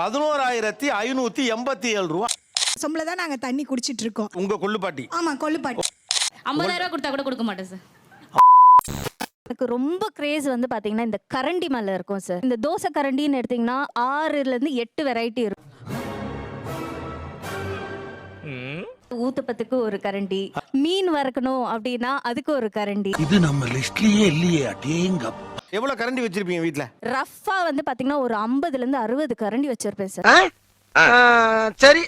11,587 ரூபா. சொம்பல தான் நாங்க தண்ணி குடிச்சிட்டு இருக்கோம். உங்க கொள்ளுப்பாட்டி? ஆமா, கொள்ளுப்பாட்டி. 50,000 கொடுத்தா கூட கொடுக்க மாட்டேன் சார். எனக்கு ரொம்ப கிரேஸ் வந்து பாத்தீங்கன்னா இந்த கரண்டி மேல இருக்கும் சார். இந்த தோசை கரண்டின்னு எடுத்தீங்கன்னா 6ல இருந்து 8 வெரைட்டி இருக்கும். ஊத்தப்பத்துக்கு ஒரு கரண்டி, மீன் வறுக்கணும் அப்படின்னா அதுக்கு ஒரு கரண்டி. இது நம்ம லிஸ்ட்லயே இல்லையே. அடேங்க. எவ்வளவு கரண்டி வச்சிருப்பீங்க வீட்ல? ரஃபா வந்து பாத்தீங்கன்னா ஒரு 50ல இருந்து 60 கரண்டி வச்சிருப்பேன் சார். சரி.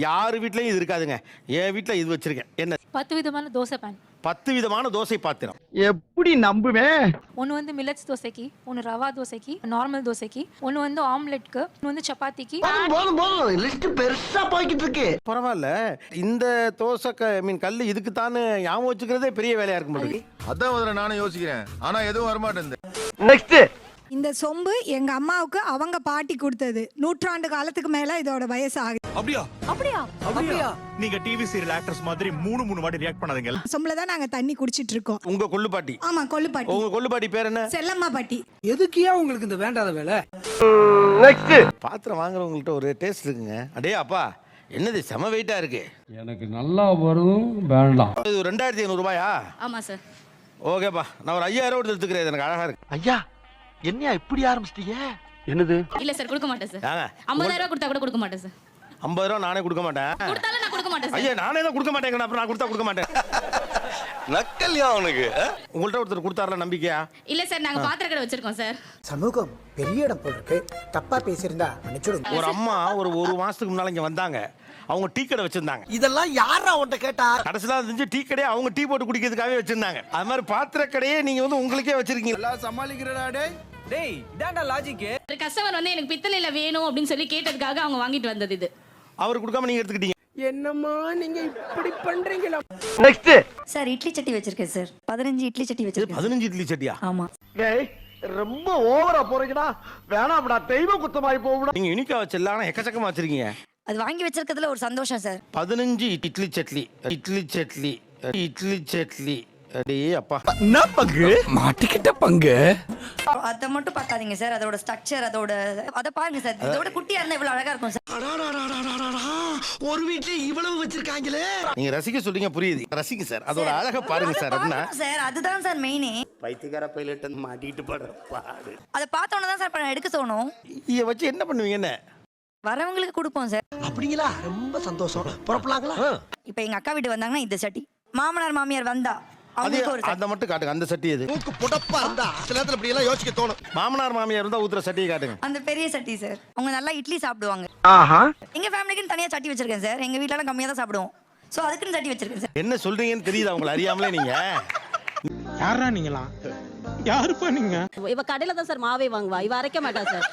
யாரு வீட்லயும் இது இருக்காதுங்க. என் வீட்ல இது வச்சிருக்கேன். என்ன? 10 விதமான தோசை பேன். 10 விதமான தோசை பாத்திரம். எப்படி நம்புவேன்? ஒன்று வந்து மில்லட்ஸ் தோசைக்கு, ஒன்று ரவா தோசைக்கு, நார்மல் தோசைக்கு, ஒன்று வந்து ஆம்லெட்க்கு, ஒன்று வந்து சப்பாத்திக்கு. போதும் லிஸ்ட் பெருசா போய்கிட்டு இருக்கு. பரவாயில்ல. இந்த தோசை கல்லு இதுக்கு தானே ஞாபகம் வச்சுக்கிறதே பெரிய வேலையா இருக்கும் போது. அதான் முதல்ல நானும் யோசிக்கிறேன். ஆனா எதுவும் வரமாட்டேன். நெக்ஸ்ட். இந்த சொம்பு எங்க அம்மாவுக்கு அவங்க பாட்டி கொடுத்தது. 100 ஆண்டு காலத்துக்கு மேல இதோட வயசு ஆகுது. அப்படியா? நீங்க டிவி சீரியல் ஆக்டர்ஸ் மாதிரி 3 வாட்டி ரியாக்ட் பண்ணாதீங்க. சொம்பல தான் நாங்க தண்ணி குடிச்சிட்டு இருக்கோம். உங்க கொள்ளுப்பாட்டி? ஆமா, கொள்ளுப்பாட்டி. உங்க கொள்ளுப்பாட்டி பேர் என்ன? செல்லம்மா பாட்டி. எதுக்கியா உங்களுக்கு இந்த வேண்டாத வேலை? நெக்ஸ்ட். பாத்திரம் வாங்குறவங்கள்ட்ட ஒரு டேஸ்ட் இருக்குங்க. அடே அப்பா, என்னது செம வெயிட்டா இருக்கு. எனக்கு நல்லா வரும் வேண்டாம். இது 2,500 ரூபாயா? ஆமா சார். ஓகேப்பா, நான் ஒரு 5,000 எடுத்துக்கிறேன். எனக்கு அழகா இருக்கு. ஐயா, என்னையா இப்படி ஆரம்பிச்சிட்டீங்க? என்னது? இல்ல சார், கொடுக்க மாட்டேன் சார். ஏங்க, 50,000 கொடுத்தா கூட கொடுக்க மாட்டேன் சார். 50 ரூபா நானே கொடுக்க மாட்டேன். கொடுத்தாலும் நான் கொடுக்க மாட்டேன் சார். ஐயா, நானே தான் கொடுக்க மாட்டேங்க. அப்புறம் நான் கொடுத்தா கொடுக்க மாட்டேன். நக்கல்யா அவனுக்கு. உங்கள்ட்ட ஒருத்தர் கொடுத்தாருல, நம்பிக்கையா? இல்ல சார், நாங்க பாத்திர கடை வச்சிருக்கோம் சார். சமூகம் பெரிய இடம் போல இருக்கு. தப்பா பேசியிருந்தா மன்னிச்சுடுங்க. ஒரு அம்மா ஒரு மாசத்துக்கு முன்னால இங்க வந்தாங்க. அவங்க டீ கடை வச்சிருந்தாங்க. இதெல்லாம் யாரா உன்கிட்ட கேட்டா? கடைசியில தெரிஞ்சு டீ கடையை அவங்க டீ போட்டு குடிக்கிறதுக்காகவே வச்சிருந்தாங்க. அது மாதிரி பாத்திர கடையே நீங்க வந்து உங்களுக்கே வச்சிருக்கீங்க. எல்லாம் சமாளிக்கிறடா டேய். இதான்டா லாஜிக். ஒரு கஸ்டமர் வந்து எனக்கு பித்தளையில வேணும் அப்படின்னு சொல்லி கேட்டதுக்காக அவங்க வாங்கிட்டு வந்தது இது. அவர் கொடுக்காம நீங்க எடுத்துக்கிட்டீங்க. என்னம்மா நீங்க இப்படி பண்றீங்களா? நெக்ஸ்ட். சார் இட்லி சட்டி வச்சிருக்கேன் சார். 15 இட்லி சட்டி வச்சிருக்கேன். 15 இட்லி சட்டியா? ஆமா. ஏய், ரொம்ப ஓவரா போறீங்கடா. வேணாம்டா, தெய்வ குத்தமாய் போகுடா. நீங்க யூனிக்கா வச்சிடல, ஆனா எக்கச்சக்கமா வச்சிருக்கீங்க. அது வாங்கி வச்சிருக்கிறதுல ஒரு சந்தோஷம் சார். 15 இட்லி சட்லி. அடே அப்பா, என்ன பங்கு? மாட்டிக்கிட்ட பங்கு. அத மட்டும் பார்க்காதீங்க சார். அதோட ஸ்ட்ரக்சர், அத பாருங்க சார். இதோட குட்டியா இருந்தா இவ்வளவு அழகா இருக்கும் சார். ஒரு வீட்ல இவ்வளவு வச்சிருக்காங்களே. நீங்க ரசிக்க சொல்றீங்க, புரியுது. ரசிக்க சார், அதோட அழகை பாருங்க சார். அப்படின்னா சார் அதுதான் சார் மெயினே. பைத்தியக்கார பைலட் மாட்டிட்டு படுற பாடு. அத பார்த்தோன்னே தான் சார் எடுக்க தோணும். இத வச்சு என்ன பண்ணுவீங்க? என்ன வரவங்களுக்கு கொடுப்போம் சார். அப்படிங்களா? ரொம்ப சந்தோஷம். புறப்படலாங்களா? இப்போ எங்க அக்கா வீட்டு வந்தாங்கன்னா இந்த சட்டி, மாமனார் மாமியார் வந்தா அவங்களுக்கு ஒரு அந்த மட்டும் காட்டுங்க. அந்த சட்டி எது? மூக்கு புடப்பா இருந்தா சில நேரத்துல இப்படி எல்லாம் யோசிக்க தோணும். மாமனார் மாமியார் இருந்தா ஊத்துற சட்டியை காட்டுங்க. அந்த பெரிய சட்டி சார். அவங்க நல்லா இட்லி சாப்பிடுவாங்க. ஆஹா. எங்க ஃபேமிலிக்கு தனியா சட்டி வச்சிருக்கேன் சார். எங்க வீட்ல எல்லாம் கம்மியா தான் சாப்பிடுவோம். சோ அதுக்குன்னு சட்டி வச்சிருக்கேன் சார். என்ன சொல்றீங்கன்னு தெரியுது அவங்கள அறியாமலே. நீங்க யாரா நீங்களா? யாருப்பா நீங்க? இவ கடையில தான் சார் மாவே வாங்குவா. இவ அரைக்க மாட்டா சார்.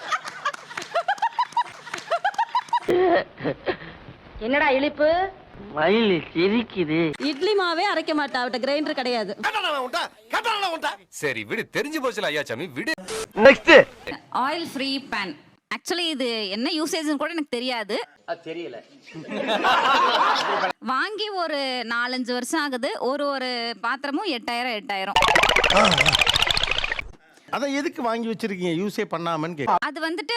என்னடா இழிப்பு? மயில் சிரிக்குது. இட்லி மாவே அரைக்க மாட்டா. அவட்ட கிரைண்டர் கிடையாது. சரி விடு, தெரிஞ்சு போச்சுல ஐயா சாமி, விடு. Next. Oil free pan. Actually இது என்ன யூசேஜ்னு கூட எனக்கு தெரியாது. தெரியல. வாங்கி ஒரு 4-5 வருஷம் ஆகுது. ஒரு பாத்திரமும் 8,000. அத எதுக்கு வாங்கி வச்சிருக்கீங்க யூஸே பண்ணாமன்னு கேக்குறேன். அது வந்துட்டு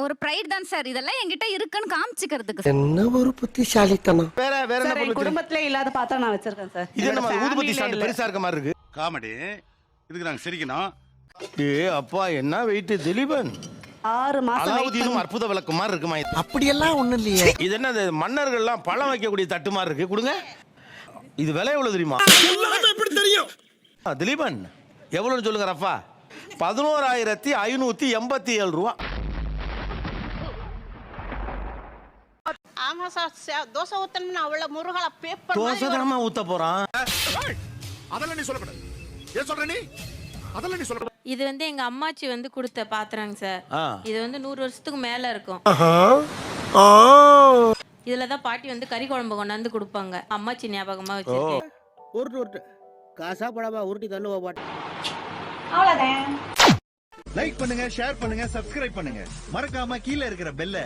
ஒரு பிரைட் தான் சார். இதெல்லாம் என்கிட்ட இருக்குன்னு காமிச்சிக்கிறதுக்கு. என்ன ஒரு புத்திசாலித்தனம். வேற என்ன பண்ணுவீங்க? குடும்பத்திலே இல்லாத பாத்திரம் நான் வச்சிருக்கேன் சார். இது நம்ம ஊதுபத்தி ஸ்டாண்ட் பெருசா இருக்க மாதிரி இருக்கு. காமெடி இதுக்கு நாங்க சிரிக்கணும். ஏ அப்பா, என்ன வெயிட் திலீபன். 6 மாசம் அலாவுதீனும் அற்புத விளக்கு மாதிரி இருக்குமா? அப்படியெல்லாம் ஒண்ணு இல்லையே. இது என்ன மன்னர்கள் எல்லாம் பழம் வைக்கக்கூடிய தட்டு மாதிரி இருக்கு. கொடுங்க. இது விலை எவ்வளவு தெரியுமா? எப்படி தெரியும்? திலீபன் எவ்வளவுன்னு சொல்லுங்க. ரஃபா 11,587 ரூபா. ஆமா சார். தோசை ஊத்தணும்னா அவ்வளவு முருகலா பேப்பர் தோசை தானமா ஊத்த போறான். அதெல்லாம் நீ சொல்லக்கூடாது. ஏன் சொல்ற நீ? அதெல்லாம் நீ சொல்லக்கூடாது. இது வந்து எங்க அம்மாச்சி வந்து கொடுத்த பாத்திரங்க சார். இது வந்து 100 வருஷத்துக்கு மேல இருக்கும். இதுலதான் பாட்டி வந்து கறி குழம்பு கொண்டாந்து கொடுப்பாங்க. அம்மாச்சி ஞாபகமா வச்சிருக்கேன். உருட்டு காசா படாபா உருட்டி தள்ளுவா பாட்டு. லைக் பண்ணுங்க, ஷேர் பண்ணுங்க, சப்ஸ்கிரைப் பண்ணுங்க. மறக்காம கீழே இருக்கிற பெல்ல